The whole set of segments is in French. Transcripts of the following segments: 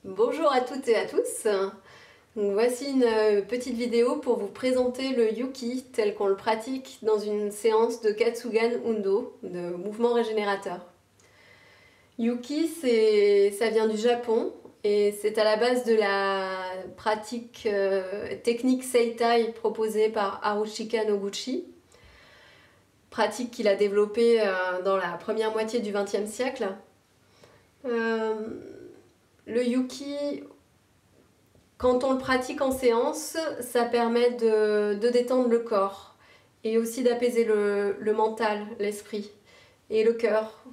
Bonjour à toutes et à tous. Donc voici une petite vidéo pour vous présenter le Yuki tel qu'on le pratique dans une séance de Katsugan Undo, de mouvement régénérateur. Yuki, ça vient du Japon et c'est à la base de la pratique technique Seitai proposée par Harushika Noguchi, pratique qu'il a développée dans la première moitié du XXe siècle. Le Yuki, quand on le pratique en séance, ça permet de détendre le corps et aussi d'apaiser le mental, l'esprit et le cœur.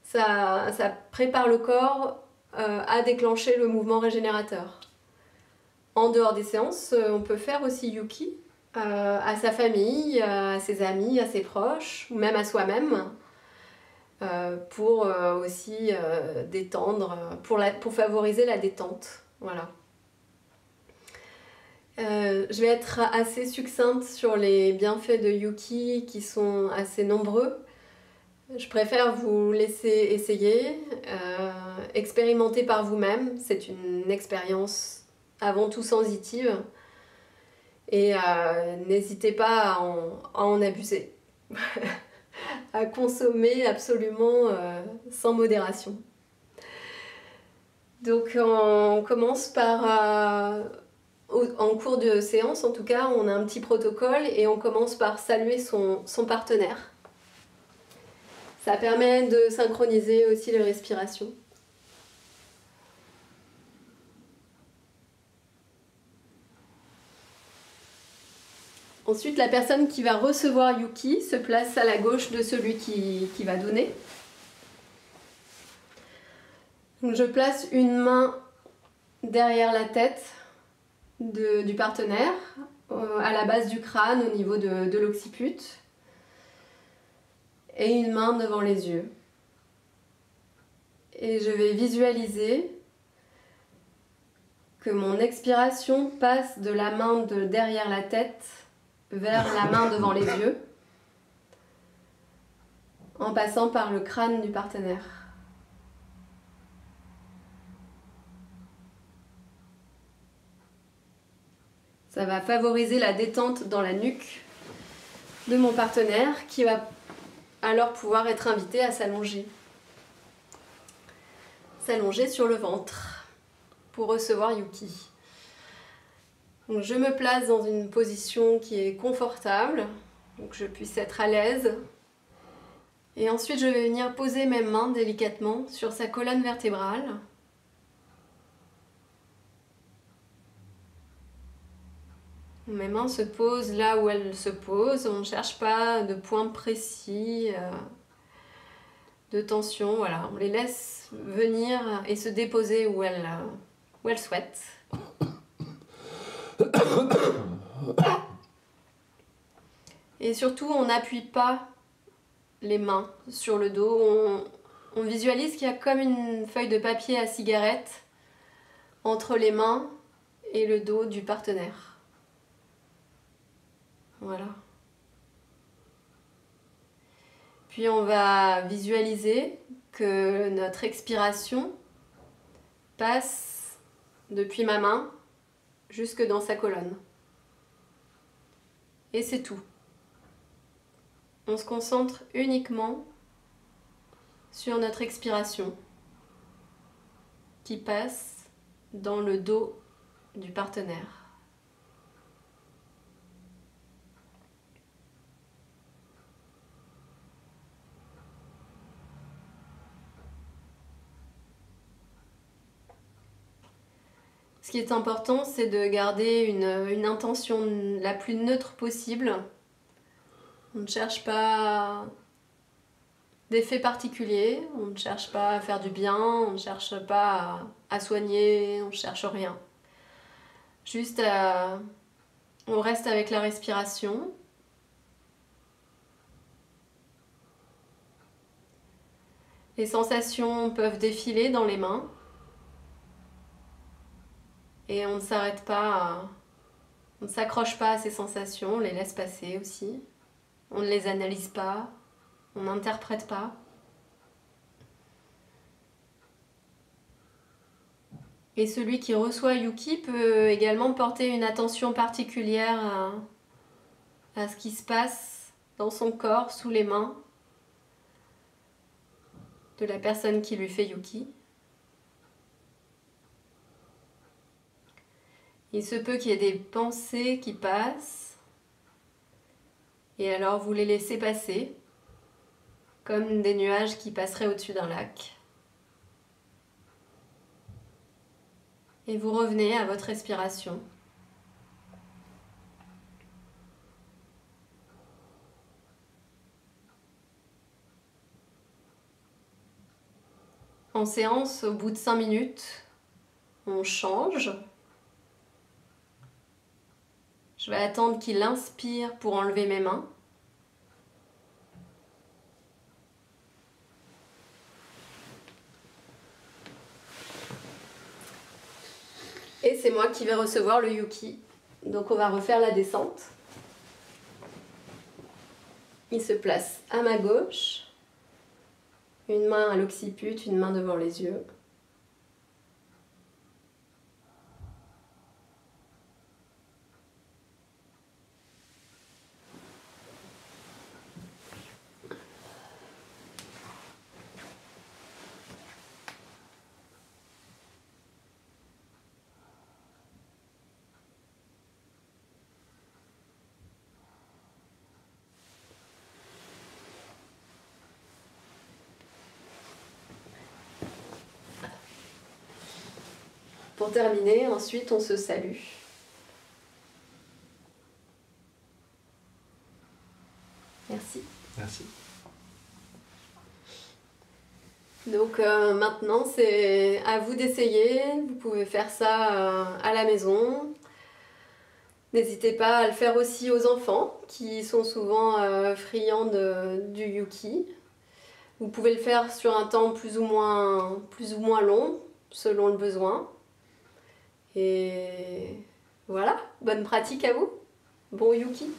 Ça prépare le corps à déclencher le mouvement régénérateur. En dehors des séances, on peut faire aussi Yuki à sa famille, à ses amis, à ses proches, ou même à soi-même, pour aussi détendre, pour favoriser la détente. Voilà. Je vais être assez succincte sur les bienfaits de Yuki qui sont assez nombreux. Je préfère vous laisser essayer, expérimenter par vous-même. C'est une expérience avant tout sensitive et n'hésitez pas à en abuser, à consommer absolument sans modération. Donc on commence par... en cours de séance, en tout cas, on a un petit protocole et on commence par saluer son partenaire. Ça permet de synchroniser aussi les respirations. Ensuite, la personne qui va recevoir Yuki se place à la gauche de celui qui va donner. Donc, je place une main derrière la tête du partenaire, à la base du crâne, au niveau de l'occiput, et une main devant les yeux. Et je vais visualiser que mon expiration passe de la main de derrière la tête vers la main devant les yeux, en passant par le crâne du partenaire. Ça va favoriser la détente dans la nuque de mon partenaire qui va alors pouvoir être invité à s'allonger. S'allonger sur le ventre pour recevoir Yuki. Donc je me place dans une position qui est confortable, donc je puisse être à l'aise. Et ensuite je vais venir poser mes mains délicatement sur sa colonne vertébrale. Mes mains se posent là où elles se posent, on ne cherche pas de point précis, de tension, voilà. On les laisse venir et se déposer où elles souhaitent. Et surtout, on n'appuie pas les mains sur le dos, on visualise qu'il y a comme une feuille de papier à cigarette entre les mains et le dos du partenaire. Voilà. Puis on va visualiser que notre expiration passe depuis ma main jusque dans sa colonne. Et c'est tout. On se concentre uniquement sur notre expiration qui passe dans le dos du partenaire. Ce qui est important, c'est de garder une intention la plus neutre possible. On ne cherche pas d'effet particulier, on ne cherche pas à faire du bien, on ne cherche pas à soigner, on ne cherche rien. Juste on reste avec la respiration. Les sensations peuvent défiler dans les mains. Et on ne s'arrête pas, on ne s'accroche pas à ces sensations, on les laisse passer aussi. On ne les analyse pas, on n'interprète pas. Et celui qui reçoit Yuki peut également porter une attention particulière à ce qui se passe dans son corps, sous les mains de la personne qui lui fait Yuki. Il se peut qu'il y ait des pensées qui passent, et alors vous les laissez passer, comme des nuages qui passeraient au-dessus d'un lac. Et vous revenez à votre respiration. En séance, au bout de 5 minutes, on change. Je vais attendre qu'il inspire pour enlever mes mains. Et c'est moi qui vais recevoir le Yuki. Donc on va refaire la descente. Il se place à ma gauche. Une main à l'occiput, une main devant les yeux. Pour terminer, ensuite on se salue. Merci. Merci. Donc maintenant c'est à vous d'essayer, vous pouvez faire ça à la maison. N'hésitez pas à le faire aussi aux enfants qui sont souvent friands du Yuki. Vous pouvez le faire sur un temps plus ou moins long selon le besoin. Et voilà, bonne pratique à vous. Bon Yuki.